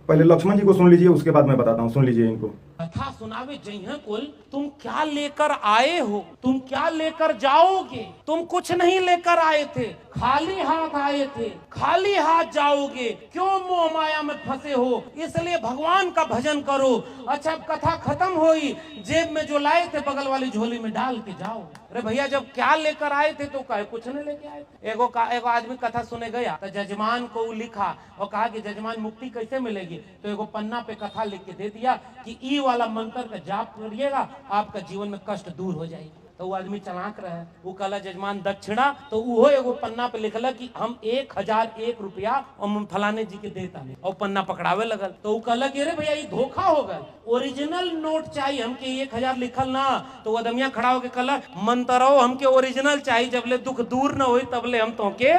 पहले लक्ष्मण जी को सुन लीजिए, उसके बाद मैं बताता हूँ। सुन लीजिए इनको। कथा सुनावे जइहे कुल, तुम क्या लेकर आए हो, तुम क्या लेकर जाओगे? तुम कुछ नहीं लेकर आए थे, खाली हाथ आए थे, खाली हाथ जाओगे। क्यों मोह माया में फंसे हो? इसलिए भगवान का भजन करो। अच्छा, अब कथा खत्म हुई, जेब में जो लाए थे बगल वाली झोली में डाल के जाओ। अरे भैया, जब क्या लेकर आए थे तो कहे कुछ नहीं लेके आए। एगो आदमी कथा सुने गया तो जजमान को लिखा और कहा कि जजमान मुक्ति कैसे मिलेगी? तो एगो पन्ना पे कथा लिख के दे दिया कि ई वाला मंत्र का जाप करिएगा, आपका जीवन में कष्ट दूर हो जाएगी। तो वो आदमी चलाक रहे, वो कहला जजमान दक्षिणा, तो वो एगो पन्ना पे लिखला कि हम 1001 रुपया और फलाने जी के देता नहीं, और पन्ना पकड़ावे लगल। तो वो कहला कि अरे भैया ये धोखा हो गल, ओरिजिनल नोट चाहिए हमके, 1000 लिखल ना। तो वो आदमिया खड़ा होके कहला मंतरो हमके ओरिजिनल चाहिए, जबले दुख दूर न हो तबले हम तोके।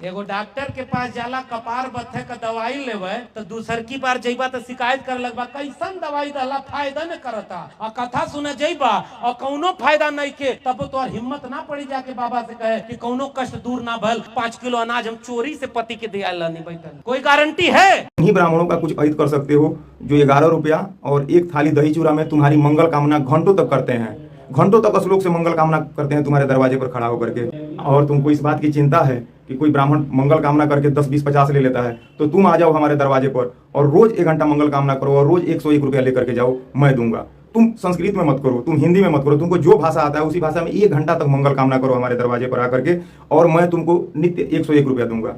एगो डॉक्टर के पास जाला, कपार बथे का दवाई लेवे तो दूसर की बार जइबा तो शिकायत कर लगबा कैसन दवाई दला, फायदा न करता। और कथा सुने जइबा और कौनो फायदा नहीं के, तब तो हिम्मत ना पड़ी जाके बाबा से कहे कि कौनो कष्ट दूर ना भल, 5 किलो अनाज हम चोरी से पति के दिया नहीं बैठल। कोई गारंटी है? इन्हीं ब्राह्मणों का कुछ अहित कर सकते हो जो 11 रुपया और एक थाली दही चूरा में तुम्हारी मंगल कामना घंटों तक करते हैं, घंटों तक श्लोक से मंगल कामना करते हैं तुम्हारे दरवाजे पर खड़ा होकर के। और तुमको इस बात की चिंता है कि कोई ब्राह्मण मंगल कामना करके 10, 20, 50 ले लेता है, तो तुम आ जाओ हमारे दरवाजे पर और रोज 1 घंटा मंगल कामना करो और रोज 101 रुपया लेकर के जाओ, मैं दूंगा। तुम संस्कृत में मत करो, तुम हिंदी में मत करो, तुमको जो भाषा आता है उसी भाषा में 1 घंटा तक मंगल कामना करो हमारे दरवाजे पर आकर के, और मैं तुमको नित्य 101 रुपया दूंगा।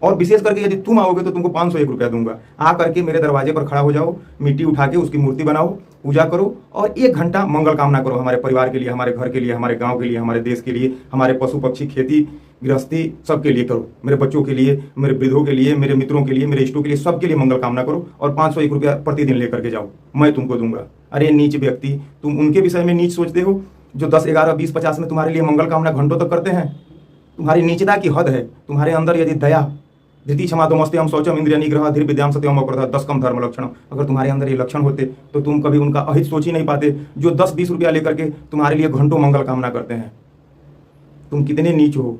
और विशेष करके यदि तुम आओगे तो तुमको 501 रुपया दूंगा। आ करके मेरे दरवाजे पर खड़ा हो जाओ, मिट्टी उठा के उसकी मूर्ति बनाओ, पूजा करो और 1 घंटा मंगल कामना करो हमारे परिवार के लिए, हमारे घर के लिए, हमारे गांव के लिए, हमारे देश के लिए, हमारे पशु पक्षी, खेती गृहस्थी सबके लिए करो, मेरे बच्चों के लिए, मेरे वृद्धों के लिए, मेरे मित्रों के लिए, मेरे इष्टों के लिए, सबके लिए मंगल कामना करो और 501 रुपया प्रतिदिन लेकर के जाओ, मैं तुमको दूंगा। अरे नीच व्यक्ति, तुम उनके विषय में नीच सोचते हो जो 10, 11, 20, 50 में तुम्हारे लिए मंगल कामना घंटों तक करते हैं। तुम्हारी नीचता की हद है। तुम्हारे अंदर यदि दया, धृति, क्षमा, दमस्त्यम, शौचम, इंद्रिय निग्रह, धीर, विद्याम, सत्यम, अक्रोध, 10 कम धर्म लक्षण, अगर तुम्हारे अंदर ये लक्षण होते तो तुम कभी उनका अहित सोच ही नहीं पाते जो 10, 20 रुपया लेकर के तुम्हारे लिए घंटों मंगल कामना करते हैं। तुम कितने नीच हो,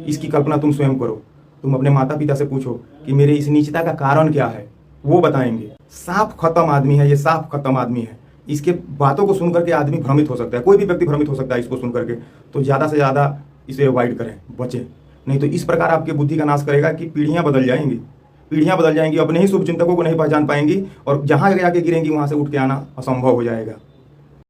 इसकी कल्पना तुम स्वयं करो। तुम अपने माता पिता से पूछो कि मेरे इस नीचता का कारण क्या है, वो बताएंगे। साफ खत्म आदमी है ये, साफ खत्म आदमी है। इसके बातों को सुन करके आदमी भ्रमित हो सकता है, कोई भी व्यक्ति भ्रमित हो सकता है इसको सुन करके। तो ज़्यादा से ज़्यादा इसे अवॉइड करें, बचें, नहीं तो इस प्रकार आपकी बुद्धि का नाश करेगा कि पीढ़ियां बदल जाएंगी, पीढ़ियां बदल जाएंगी, अपने ही शुभ चिंतकों को नहीं पहचान पाएंगी और जहां जाके गिरेंगी वहां से उठ के आना असंभव हो जाएगा।